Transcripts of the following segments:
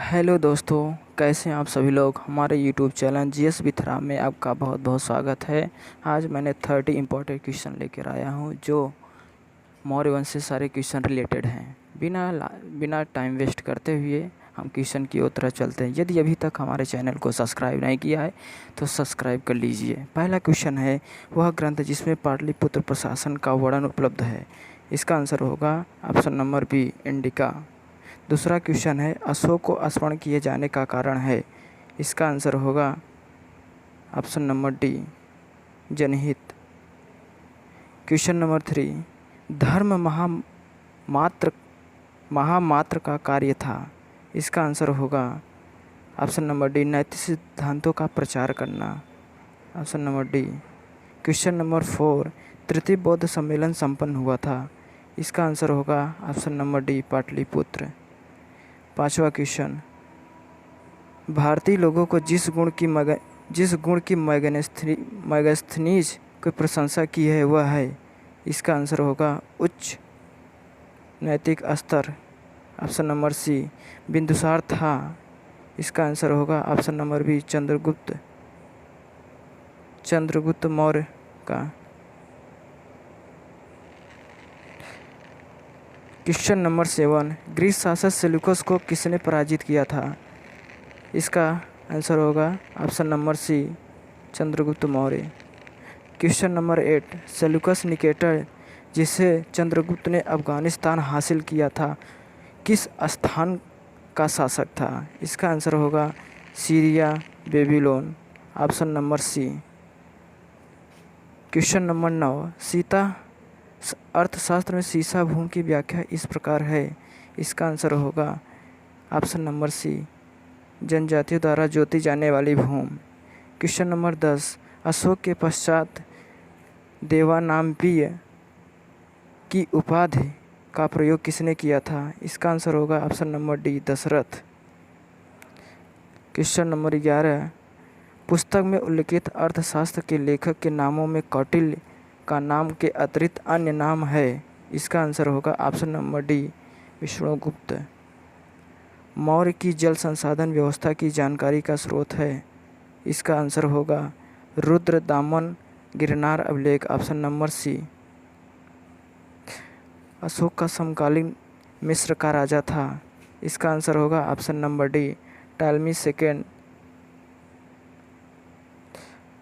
Hello दोस्तों, कैसे हैं आप सभी लोग। हमारे यूट्यूब चैनल जीएस विथरा में आपका बहुत बहुत स्वागत है। आज मैंने 30 इम्पोर्टेंट क्वेश्चन लेकर आया हूं जो मौर्य वंश से सारे क्वेश्चन रिलेटेड हैं। बिना टाइम वेस्ट करते हुए हम क्वेश्चन की ओर तरफ चलते हैं। यदि अभी तक हमारे चैनल को सब्सक्राइब नहीं किया है तो सब्सक्राइब कर लीजिए। पहला क्वेश्चन है, वह ग्रंथ जिसमें पाटलिपुत्र प्रशासन का वर्णन उपलब्ध है। इसका आंसर होगा ऑप्शन नंबर बी, इंडिका। दूसरा क्वेश्चन है, अशोक को स्मरण किए जाने का कारण है। इसका आंसर होगा ऑप्शन नंबर डी, जनहित। क्वेश्चन नंबर 3, धर्म महामात्र का कार्य था। इसका आंसर होगा ऑप्शन नंबर डी, नैतिक सिद्धांतों का प्रचार करना। Option number D. Question number 4, तृतीय बौद्ध सम्मेलन संपन्न हुआ था। इसका आंसर होगा ऑप्शन नंबर डी, पाटलिपुत्र। पांचवा क्वेश्चन, भारतीय लोगों को जिस गुण की मैगस्थनीज की प्रशंसा की है वह है। इसका आंसर होगा उच्च नैतिक स्तर। ऑप्शन नंबर सी, बिंदुसार था। इसका आंसर होगा option number B, Chandragupta Maurya का। क्वेश्चन नंबर 7, ग्रीस शासक सेल्यूकस को किसने पराजित किया था। इसका आंसर होगा option number C, Chandragupta Maurya. Question number 8, Seleucus Nicator जिसे चंद्रगुप्त ने अफगानिस्तान हासिल किया था किस स्थान का शासक था। इसका आंसर होगा Syria, Babylon. Option number C. Question number 9, Arthashastra में सीसा भूमि की व्याख्या इस प्रकार है। इसका आंसर होगा ऑप्शन नंबर सी, जनजातियों द्वारा जोती जाने वाली भूमि। क्वेश्चन नंबर 10, अशोक के पश्चात देवानाम्पीय की उपाधि का प्रयोग किसने किया था। इसका आंसर होगा option number D, Dasharatha. Question number 11, पुस्तक में उल्लिखित अर्थशास्त्र के लेखक के नामों में कौटिल्य का नाम के अतिरिक्त अन्य नाम है। इसका आंसर होगा option number D, Vishnugupta. Maurya की जल संसाधन व्यवस्था की जानकारी का स्रोत है। इसका आंसर होगा रुद्र दामन गिरनार अभिलेख। ऑप्शन नंबर सी। अशोक का समकालीन मिस्र का राजा था। इसका आंसर होगा option number D, Ptolemy second.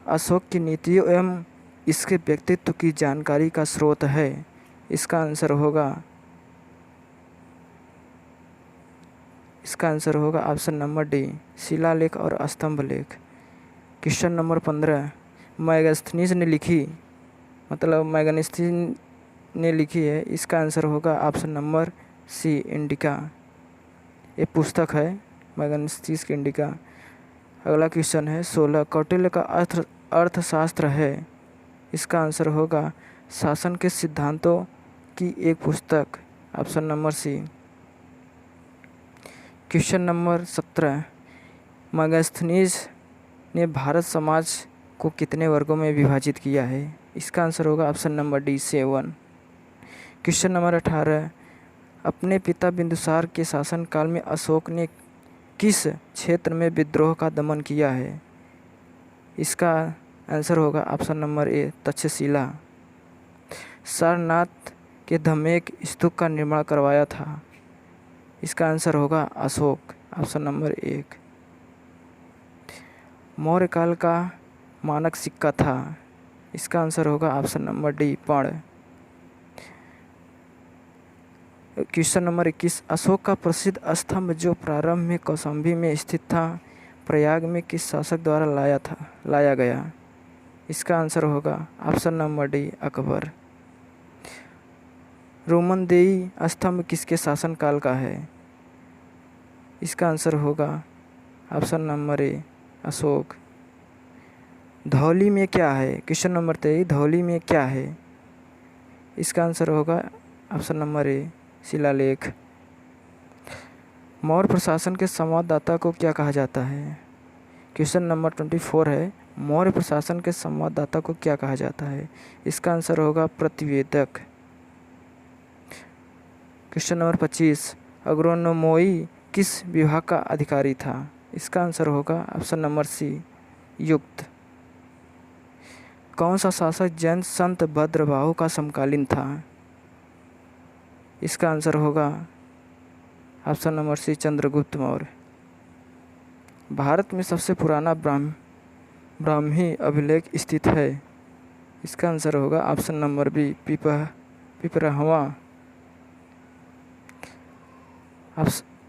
Ashoka की नीतियों एवं इसके व्यक्तित्व की जानकारी का स्रोत है। इसका आंसर होगा ऑप्शन नंबर डी, शिलालेख और स्तंभ लेख। क्वेश्चन नंबर 15, मैगस्थनीज ने लिखी है। इसका आंसर होगा ऑप्शन नंबर सी, इंडिका। ये पुस्तक है मैगस्थनीज की, इंडिका। अगला क्वेश्चन है 16, कौटिल्य का अर्थशास्त्र है। इसका आंसर होगा शासन के सिद्धांतों की एक पुस्तक। Option number C. Question number 17, Megasthenes ने भारत समाज को कितने वर्गों में विभाजित किया है। इसका आंसर होगा option number D, 7। Question number 18, अपने पिता बिंदुसार के शासनकाल में अशोक ने किस क्षेत्र में विद्रोह का दमन किया है। इसका आंसर होगा option number A, Takshashila. Sarnath के धम्मेक स्तूप का निर्माण करवाया था। इसका आंसर होगा अशोक। Option number 1। मौर्य काल का मानक सिक्का था। इसका आंसर होगा ऑप्शन नंबर डी, पर्ण। क्वेश्चन नंबर 21, अशोक का प्रसिद्ध स्तंभ जो प्रारंभ में कौशाम्बी में स्थित था प्रयाग में किस शासक द्वारा लाया गया। इसका आंसर होगा ऑप्शन नंबर डी, अकबर। रोमनदेई स्तंभ किसके शासनकाल का है। इसका आंसर होगा option number A, Ashok. Dhauli में क्या है। क्वेश्चन नंबर 23, धौली में क्या है। इसका आंसर होगा ऑप्शन नंबर ए, शिलालेख। मौर्य प्रशासन के संवाददाता को क्या कहा जाता है। क्वेश्चन नंबर 24 है, मौर्य प्रशासन के संवाददाता को क्या कहा जाता है। इसका आंसर होगा प्रतिवेदक। क्वेश्चन नंबर 25, अग्रोनोमोई किस विभाग का अधिकारी था? इसका आंसर होगा ऑप्शन नंबर सी, युक्त। कौन सा शासक जैन संत भद्रबाहु का समकालीन था? इसका आंसर होगा option number C, Chandragupta Maurya. Bharat में सबसे पुराना ब्राह्मी अभिलेख स्थित है? इसका आंसर होगा option number B, Piprahwa.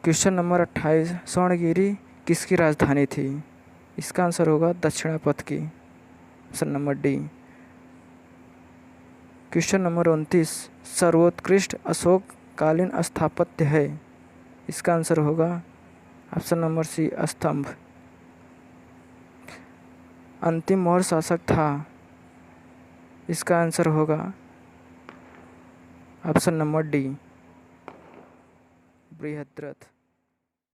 Question number 28, Suvarnagiri किसकी राजधानी थी? इसका आंसर होगा दक्षिणापथ की, option number D. Question number 29, सर्वोत्कृष्ट अशोक कालीन स्थापत्य है? इसका आंसर होगा ऑप्शन नंबर सी, स्तंभ। अंतिम मौर्य शासक था? इसका आंसर होगा ऑप्शन नंबर डी, बृहद्रथ।